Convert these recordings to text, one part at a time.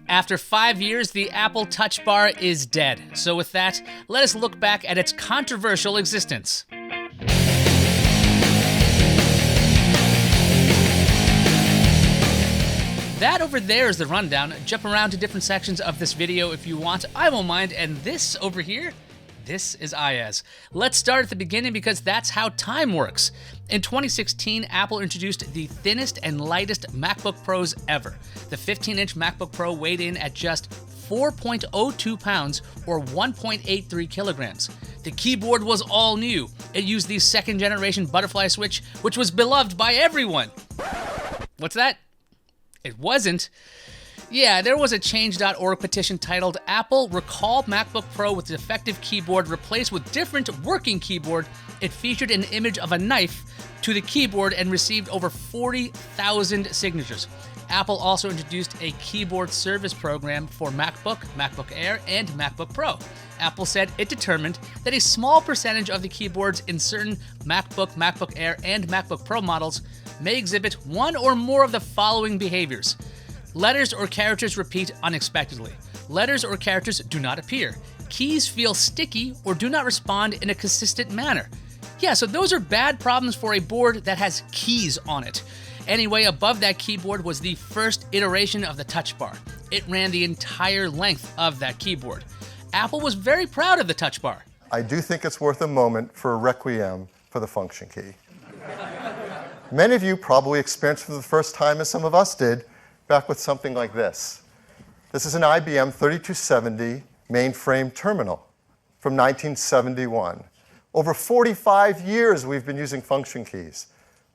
After 5 years, the Apple Touch Bar is dead. So with that, let us look back at its controversial existence. That over there is the rundown. Jump around to different sections of this video if you want. I won't mind. And this over here, this is Ayaz. Let's start at the beginning because that's how time works. In 2016, Apple introduced the thinnest and lightest MacBook Pros ever. The 15-inch MacBook Pro weighed in at just 4.02 pounds or 1.83 kilograms. The keyboard was all new. It used the second-generation butterfly switch, which was beloved by everyone. What's that? It wasn't. Yeah, there was a Change.org petition titled Apple Recall MacBook Pro with Defective Keyboard Replaced with Different Working Keyboard. It featured an image of a knife to the keyboard and received over 40,000 signatures. Apple also introduced a keyboard service program for MacBook, MacBook Air, and MacBook Pro. Apple said it determined that a small percentage of the keyboards in certain MacBook, MacBook Air, and MacBook Pro models may exhibit one or more of the following behaviors. Letters or characters repeat unexpectedly. Letters or characters do not appear. Keys feel sticky or do not respond in a consistent manner. Yeah, so those are bad problems for a board that has keys on it. Anyway, above that keyboard was the first iteration of the Touch Bar. It ran the entire length of that keyboard. Apple was very proud of the Touch Bar. I do think it's worth a moment for a requiem for the function key. Many of you probably experienced for the first time, as some of us did, back with something like this. This is an IBM 3270 mainframe terminal from 1971. Over 45 years we've been using function keys.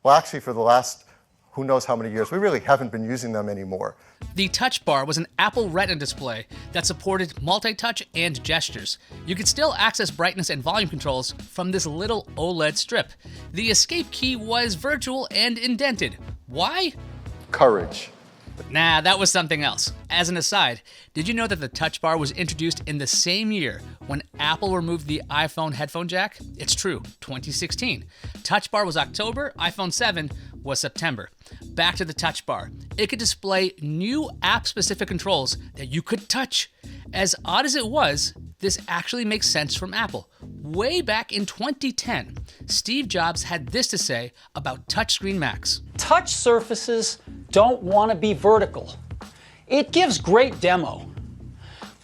Well, actually, for the last who knows how many years, we really haven't been using them anymore. The Touch Bar was an Apple Retina display that supported multi-touch and gestures. You could still access brightness and volume controls from this little OLED strip. The escape key was virtual and indented. Why? Courage. Nah, that was something else. As an aside, did you know that the Touch Bar was introduced in the same year when Apple removed the iPhone headphone jack? It's true, 2016. Touch Bar was October, iPhone 7 was September. Back to the Touch Bar. It could display new app-specific controls that you could touch. As odd as it was, this actually makes sense from Apple. Way back in 2010, Steve Jobs had this to say about touchscreen Macs. Touch surfaces don't want to be vertical. It gives great demo.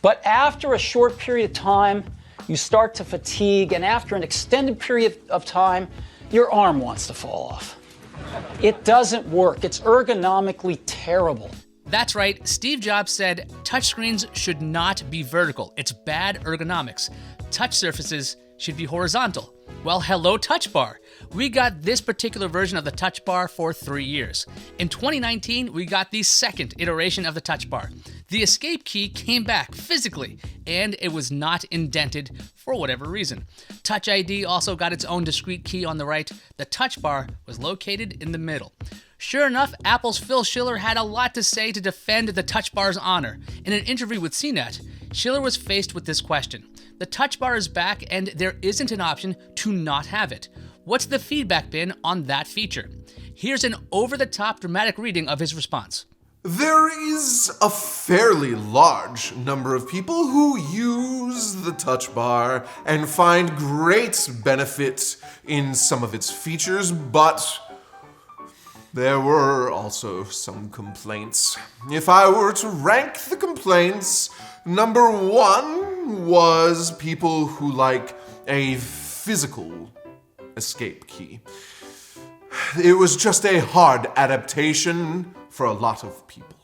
But after a short period of time, you start to fatigue, and after an extended period of time, your arm wants to fall off. It doesn't work. It's ergonomically terrible. That's right, Steve Jobs said touchscreens should not be vertical. It's bad ergonomics. Touch surfaces should be horizontal. Well, hello Touch Bar. We got this particular version of the Touch Bar for 3 years. In 2019, we got the second iteration of the Touch Bar. The escape key came back physically, and it was not indented for whatever reason. Touch ID also got its own discrete key on the right. The Touch Bar was located in the middle. Sure enough, Apple's Phil Schiller had a lot to say to defend the Touch Bar's honor. In an interview with CNET, Schiller was faced with this question. The Touch Bar is back and there isn't an option to not have it. What's the feedback been on that feature? Here's an over-the-top dramatic reading of his response. There is a fairly large number of people who use the Touch Bar and find great benefit in some of its features, but there were also some complaints. If I were to rank the complaints, number one was people who like a physical escape key. It was just a hard adaptation for a lot of people.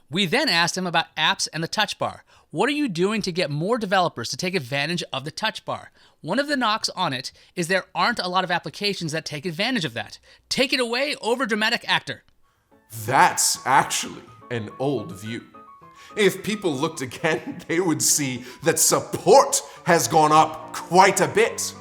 We then asked him about apps and the Touch Bar. What are you doing to get more developers to take advantage of the Touch Bar? One of the knocks on it is there aren't a lot of applications that take advantage of that. Take it away, overdramatic actor. That's actually an old view. If people looked again, they would see that support has gone up quite a bit.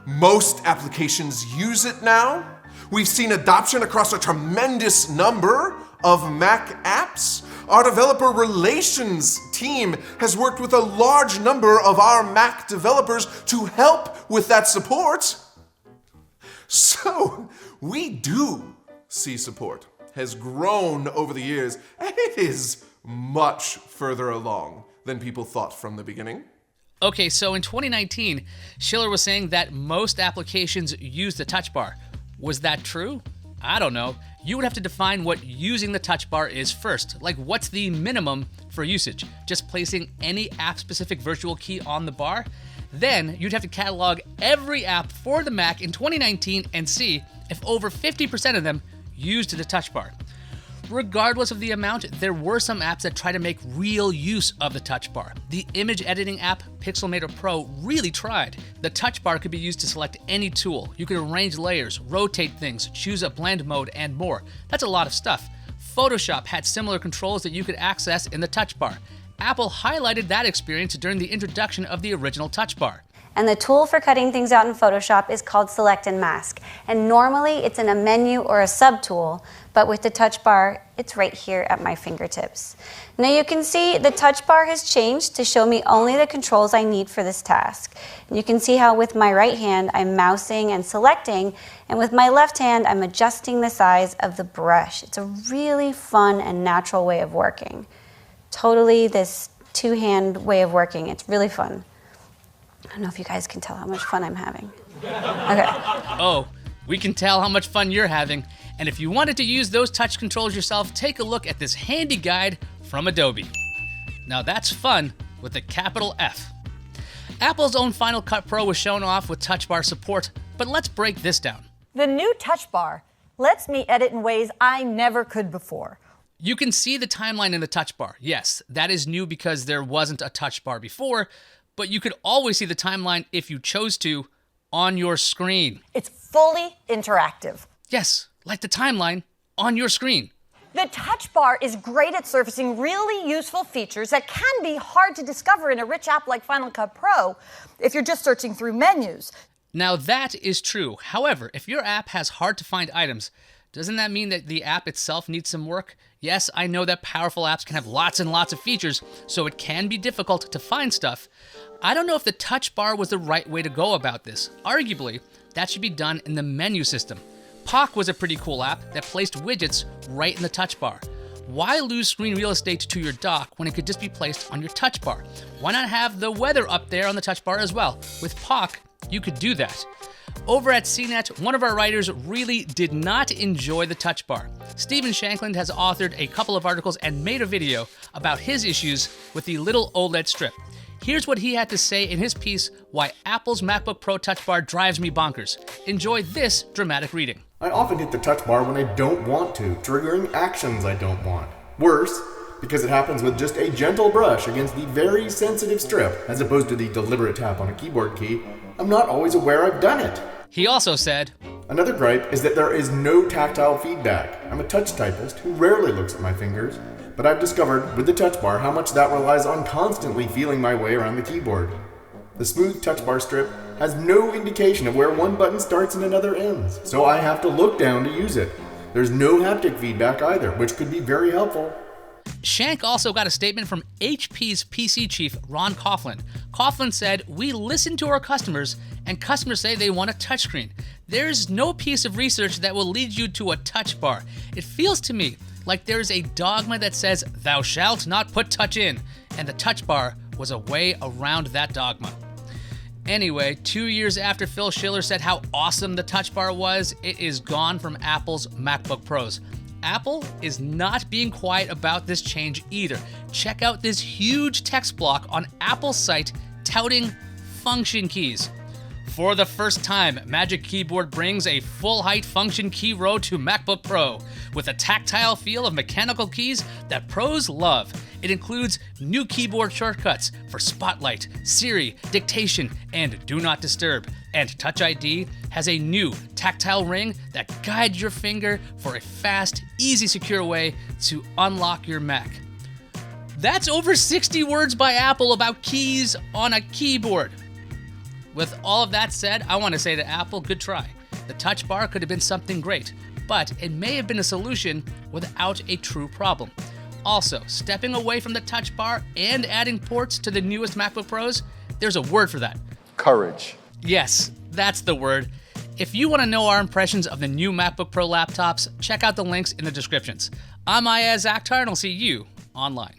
Most applications use it now. We've seen adoption across a tremendous number of Mac apps. Our developer relations team has worked with a large number of our Mac developers to help with that support. So we do see support has grown over the years, and it is much further along than people thought from the beginning. Okay, so in 2019, Schiller was saying that most applications use the touch bar. Was that true? I don't know. You would have to define what using the touch bar is first. Like, what's the minimum for usage? Just placing any app-specific virtual key on the bar? Then you'd have to catalog every app for the Mac in 2019 and see if over 50% of them used the touch bar. Regardless of the amount, there were some apps that try to make real use of the touch bar. The image editing app Pixelmator Pro really tried. The touch bar could be used to select any tool. You could arrange layers, rotate things, choose a blend mode, and more. That's a lot of stuff. Photoshop had similar controls that you could access in the touch bar. Apple highlighted that experience during the introduction of the original touch bar. And the tool for cutting things out in Photoshop is called Select and Mask. And normally it's in a menu or a subtool, but with the touch bar, it's right here at my fingertips. Now you can see the touch bar has changed to show me only the controls I need for this task. And you can see how with my right hand, I'm mousing and selecting, and with my left hand, I'm adjusting the size of the brush. It's a really fun and natural way of working. Totally this two-hand way of working. It's really fun. I don't know if you guys can tell how much fun I'm having. Okay. Oh, we can tell how much fun you're having. And if you wanted to use those touch controls yourself, take a look at this handy guide from Adobe. Now that's fun with a capital F. Apple's own Final Cut Pro was shown off with touch bar support, but let's break this down. The new touch bar lets me edit in ways I never could before. You can see the timeline in the touch bar. Yes, that is new because there wasn't a touch bar before, but you could always see the timeline if you chose to on your screen. It's fully interactive. Yes, like the timeline on your screen. The touch bar is great at surfacing really useful features that can be hard to discover in a rich app like Final Cut Pro if you're just searching through menus. Now that is true. However, if your app has hard to find items, doesn't that mean that the app itself needs some work? Yes, I know that powerful apps can have lots and lots of features, so it can be difficult to find stuff. I don't know if the touch bar was the right way to go about this. Arguably, that should be done in the menu system. POC was a pretty cool app that placed widgets right in the touch bar. Why lose screen real estate to your dock when it could just be placed on your touch bar? Why not have the weather up there on the touch bar as well? With POC, you could do that. Over at CNET, one of our writers really did not enjoy the touch bar. Stephen Shanking has authored a couple of articles and made a video about his issues with the little OLED strip. Here's what he had to say in his piece, Why Apple's MacBook Pro touch bar drives me bonkers. Enjoy this dramatic reading. I often hit the touch bar when I don't want to, triggering actions I don't want. Worse, because it happens with just a gentle brush against the very sensitive strip, as opposed to the deliberate tap on a keyboard key, I'm not always aware I've done it. He also said, Another gripe is that there is no tactile feedback. I'm a touch typist who rarely looks at my fingers, but I've discovered with the touch bar how much that relies on constantly feeling my way around the keyboard. The smooth touch bar strip has no indication of where one button starts and another ends, so I have to look down to use it. There's no haptic feedback either, which could be very helpful. Shank also got a statement from HP's PC chief, Ron Coughlin. Coughlin said, We listen to our customers, and customers say they want a touchscreen. There's no piece of research that will lead you to a touch bar. It feels to me like there's a dogma that says, Thou shalt not put touch in, and the touch bar was a way around that dogma. Anyway, 2 years after Phil Schiller said how awesome the touch bar was, it is gone from Apple's MacBook Pros. Apple is not being quiet about this change either. Check out this huge text block on Apple's site touting function keys. For the first time, Magic Keyboard brings a full-height function key row to MacBook Pro with a tactile feel of mechanical keys that pros love. It includes new keyboard shortcuts for Spotlight, Siri, Dictation, and Do Not Disturb. And Touch ID has a new tactile ring that guides your finger for a fast, easy, secure way to unlock your Mac. That's over 60 words by Apple about keys on a keyboard. With all of that said, I want to say to Apple, good try. The touch bar could have been something great, but it may have been a solution without a true problem. Also, stepping away from the touch bar and adding ports to the newest MacBook Pros, there's a word for that. Courage. Yes, that's the word. If you want to know our impressions of the new MacBook Pro laptops, check out the links in the descriptions. I'm Ayaz Akhtar, and I'll see you online.